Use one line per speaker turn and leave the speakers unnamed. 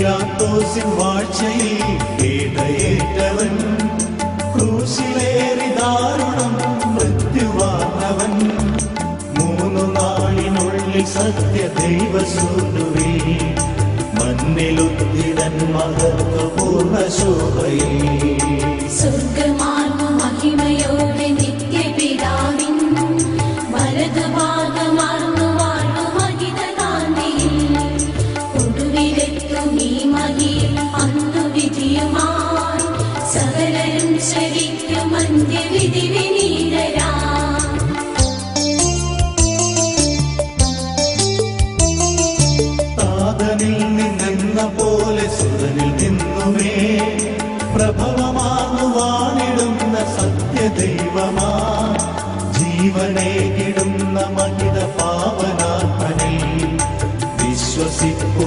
പീലാത്തോസിൻ വാഴ്ചയിൽ വേദയേറ്റവൻ, ക്രൂശിലേറി ദാരുണം മൃത്യുവാർന്നവൻ, 3 നാളിനുള്ളിൽ സത്യ ദൈവസൂനുവേ, മണ്ണിലുദ്ധിതൻ മഹത്വപൂർണ്ണ ശോഭയിൽ.
സ്വർഗമാർന്നു മഹിമയോടെ നിത്യപിതാവിൻ വലതുഭാഗമാർന്നു വാഴ്ന്നു മഹിത കാന്തിയിൽ, ഒടുവിലെത്തും ഈ മഹിയിൽ അന്നു വിധിയുമായി സകലരും ശരിക്കും അന്ത്യവിധി വിനീതരാ.
താതനിൽ നിന്നെന്ന പോലെ സുതനിൽ നിന്നുമേ പ്രഭവമാർന്നു വാണിടുന്ന സത്യദൈവമാ, ജീവനേക